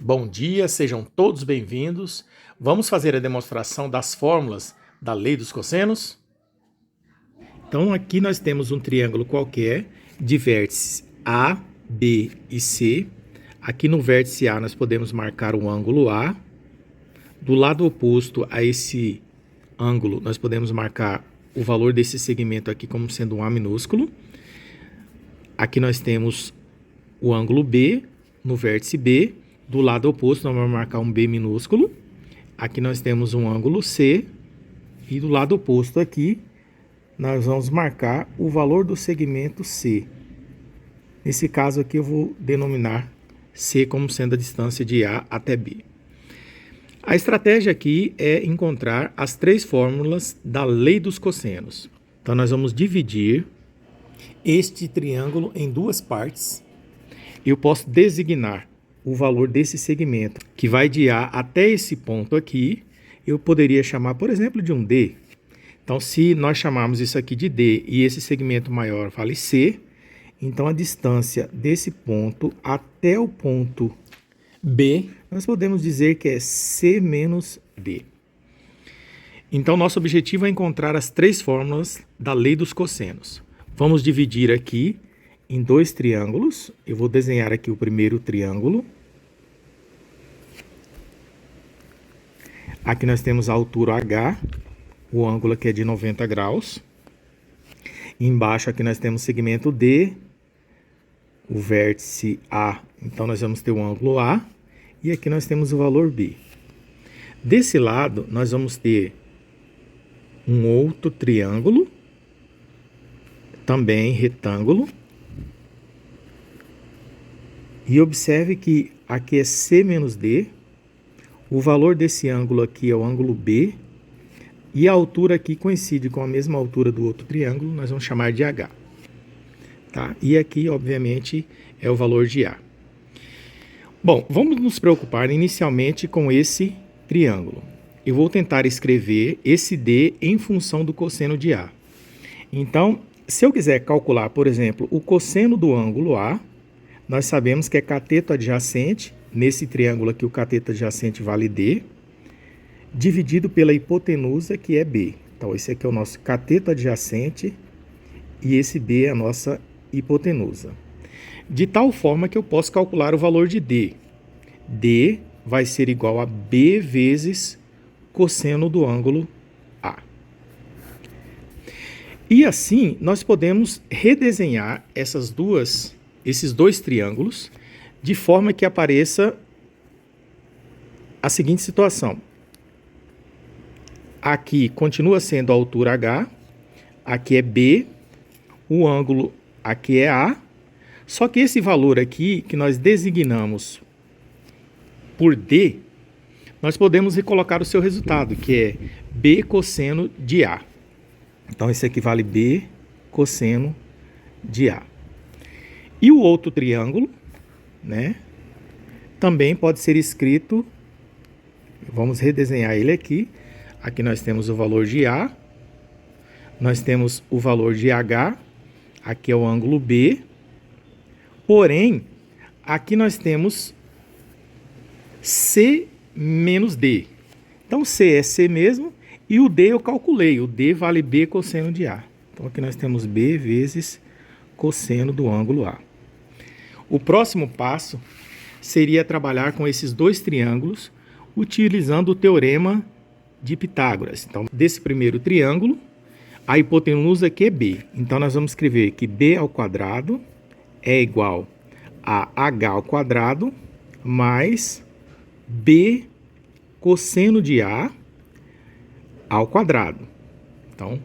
Bom dia, sejam todos bem-vindos. Vamos fazer a demonstração das fórmulas da lei dos cossenos? Então, aqui nós temos um triângulo qualquer de vértices A, B e C. Aqui no vértice A nós podemos marcar um ângulo A. Do lado oposto a esse ângulo, nós podemos marcar o valor desse segmento aqui como sendo um A minúsculo. Aqui nós temos o ângulo B no vértice B. Do lado oposto, nós vamos marcar um B minúsculo. Aqui nós temos um ângulo C. E do lado oposto aqui, nós vamos marcar o valor do segmento C. Nesse caso aqui, eu vou denominar C como sendo a distância de A até B. A estratégia aqui é encontrar as três fórmulas da lei dos cossenos. Então, nós vamos dividir este triângulo em duas partes. Eu posso designar o valor desse segmento, que vai de A até esse ponto aqui. Eu poderia chamar, por exemplo, de um D. Então, se nós chamarmos isso aqui de D e esse segmento maior vale C, então a distância desse ponto até o ponto B, nós podemos dizer que é C menos D. Então, nosso objetivo é encontrar as três fórmulas da lei dos cossenos. Vamos dividir aqui em dois triângulos. Eu vou desenhar aqui o primeiro triângulo. Aqui nós temos a altura H, o ângulo aqui é de 90 graus. Embaixo aqui nós temos o segmento D, o vértice A, então nós vamos ter o ângulo A. E aqui nós temos o valor B. Desse lado nós vamos ter um outro triângulo, também retângulo. E observe que aqui é C menos D. O valor desse ângulo aqui é o ângulo B. E a altura aqui coincide com a mesma altura do outro triângulo, nós vamos chamar de H. Tá? E aqui, obviamente, é o valor de A. Bom, vamos nos preocupar inicialmente com esse triângulo. Eu vou tentar escrever esse D em função do cosseno de A. Então, se eu quiser calcular, por exemplo, o cosseno do ângulo A, nós sabemos que é cateto adjacente. Nesse triângulo aqui, o cateto adjacente vale D, dividido pela hipotenusa, que é B. Então, esse aqui é o nosso cateto adjacente e esse B é a nossa hipotenusa. De tal forma que eu posso calcular o valor de D. D vai ser igual a B vezes cosseno do ângulo A. E assim, nós podemos redesenhar esses dois triângulos de forma que apareça a seguinte situação. Aqui continua sendo a altura H, aqui é B, o ângulo aqui é A, só que esse valor aqui que nós designamos por D, nós podemos recolocar o seu resultado, que é B cosseno de A. Então, esse aqui vale B cosseno de A. E o outro triângulo, né, também pode ser escrito, vamos redesenhar ele aqui. Aqui nós temos o valor de A, nós temos o valor de H, aqui é o ângulo B, porém, aqui nós temos C menos D. Então, C é C mesmo e o D eu calculei, o D vale B cosseno de A. Então, aqui nós temos B vezes cosseno do ângulo A. O próximo passo seria trabalhar com esses dois triângulos utilizando o teorema de Pitágoras. Então, desse primeiro triângulo, a hipotenusa aqui é B. Então, nós vamos escrever que B ao quadrado é igual a H ao quadrado mais B cosseno de A ao quadrado. Então,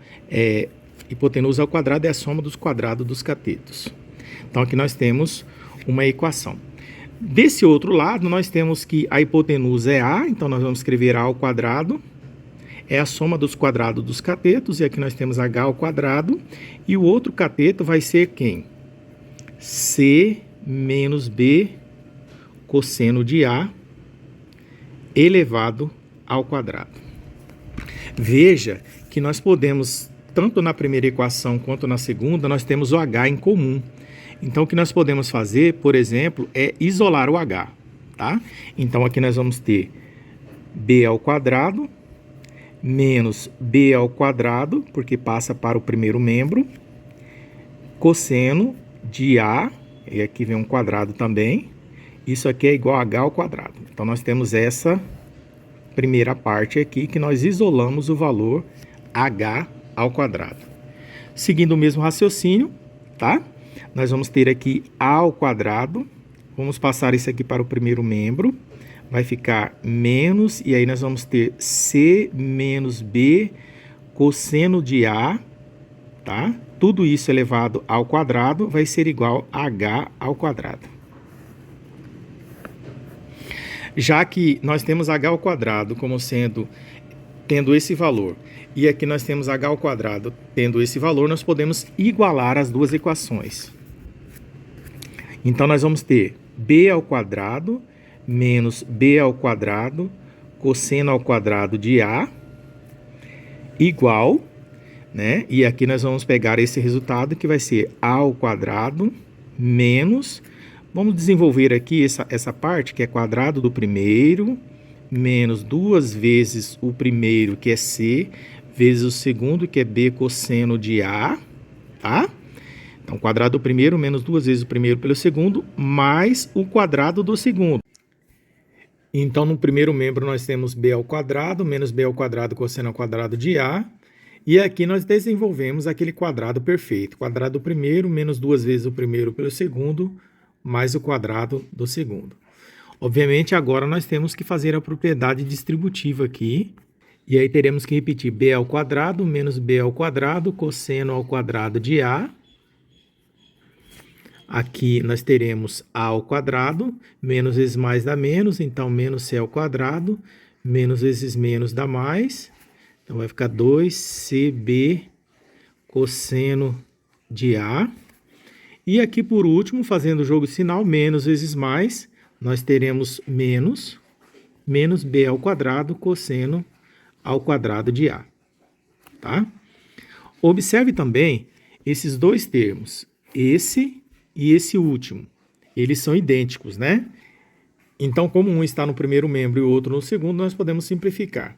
hipotenusa ao quadrado é a soma dos quadrados dos catetos. Então, aqui nós temos uma equação. Desse outro lado, nós temos que a hipotenusa é A, então nós vamos escrever A ao quadrado, é a soma dos quadrados dos catetos, e aqui nós temos H ao quadrado, e o outro cateto vai ser quem? C menos B cosseno de A elevado ao quadrado. Veja que nós podemos, tanto na primeira equação quanto na segunda, nós temos o H em comum. Então, o que nós podemos fazer, por exemplo, é isolar o H. tá? Então, aqui nós vamos ter b ao quadrado menos b ao quadrado, porque passa para o primeiro membro, cosseno de A, e aqui vem um quadrado também, isso aqui é igual a h ao quadrado. Então, nós temos essa primeira parte aqui, que nós isolamos o valor h ao quadrado. Seguindo o mesmo raciocínio, tá? Nós vamos ter aqui a ao quadrado, vamos passar isso aqui para o primeiro membro, vai ficar menos, e aí nós vamos ter c menos b cosseno de A, tá? Tudo isso elevado ao quadrado vai ser igual a h ao quadrado. Já que nós temos h ao quadrado como tendo esse valor, e aqui nós temos h ao quadrado tendo esse valor, nós podemos igualar as duas equações. Então, nós vamos ter b ao quadrado menos b ao quadrado cosseno ao quadrado de A igual, né? E aqui nós vamos pegar esse resultado que vai ser a ao quadrado menos, vamos desenvolver aqui essa parte que é quadrado do primeiro, menos 2 vezes o primeiro, que é C, vezes o segundo, que é B cosseno de A, tá? Então, quadrado do primeiro menos 2 vezes o primeiro pelo segundo, mais o quadrado do segundo. Então, no primeiro membro, nós temos B ao quadrado menos B ao quadrado cosseno ao quadrado de A. E aqui nós desenvolvemos aquele quadrado perfeito. Quadrado do primeiro menos 2 vezes o primeiro pelo segundo, mais o quadrado do segundo. Obviamente, agora nós temos que fazer a propriedade distributiva aqui. E aí teremos que repetir b ao quadrado menos b ao quadrado cosseno ao quadrado de A. Aqui nós teremos a ao quadrado, menos vezes mais dá menos, então menos c ao quadrado, menos vezes menos dá mais. Então vai ficar 2cb cosseno de A. E aqui por último, fazendo o jogo sinal, menos vezes mais, nós teremos menos b ao quadrado cosseno ao quadrado de A, tá? Observe também esses dois termos, esse e esse último, eles são idênticos, né? Então, como um está no primeiro membro e o outro no segundo, nós podemos simplificar.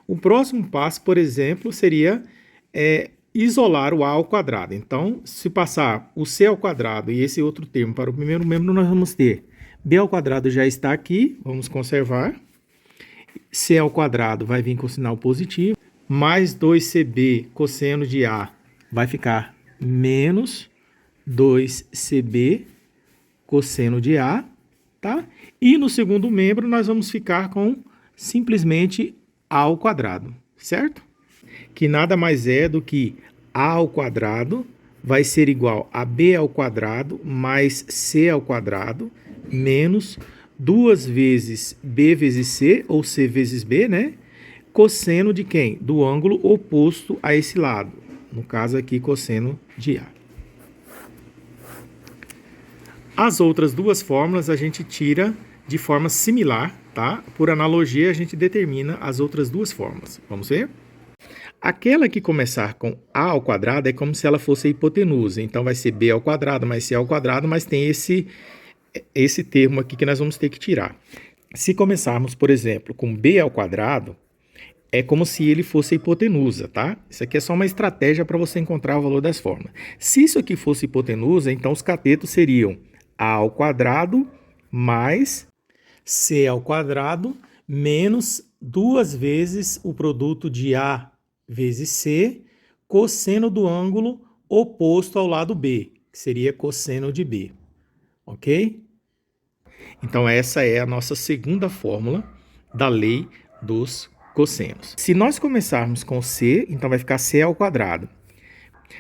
O próximo passo, por exemplo, seria isolar o A ao quadrado. Então, se passar o C ao quadrado e esse outro termo para o primeiro membro, nós vamos ter B ao quadrado já está aqui, vamos conservar. C ao quadrado vai vir com sinal positivo, mais 2cb cosseno de A vai ficar menos 2cb cosseno de A, tá? E no segundo membro nós vamos ficar com simplesmente A ao quadrado, certo? Que nada mais é do que A ao quadrado vai ser igual a B ao quadrado mais C ao quadrado menos 2 vezes B vezes C, ou C vezes B, né? Cosseno de quem? Do ângulo oposto a esse lado. No caso aqui, cosseno de A. As outras duas fórmulas a gente tira de forma similar, tá? Por analogia, a gente determina as outras duas fórmulas. Vamos ver? Aquela que começar com A ao quadrado é como se ela fosse a hipotenusa. Então, vai ser B ao quadrado mais C ao quadrado, mas tem esse termo aqui que nós vamos ter que tirar. Se começarmos, por exemplo, com B ao quadrado, é como se ele fosse a hipotenusa, tá? Isso aqui é só uma estratégia para você encontrar o valor das fórmulas. Se isso aqui fosse hipotenusa, então os catetos seriam A ao quadrado mais C ao quadrado menos 2 vezes o produto de A vezes C, cosseno do ângulo oposto ao lado B, que seria cosseno de B. Ok? Então, essa é a nossa segunda fórmula da lei dos cossenos. Se nós começarmos com C, então vai ficar C ao quadrado.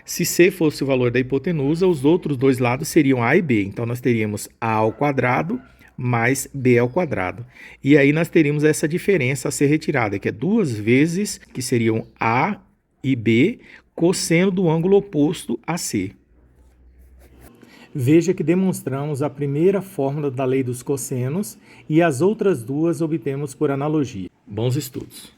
Se C fosse o valor da hipotenusa, os outros dois lados seriam A e B. Então, nós teríamos A ao quadrado mais B ao quadrado. E aí, nós teríamos essa diferença a ser retirada, que é 2 vezes, que seriam A e B, cosseno do ângulo oposto a C. Veja que demonstramos a primeira fórmula da lei dos cossenos e as outras duas obtemos por analogia. Bons estudos!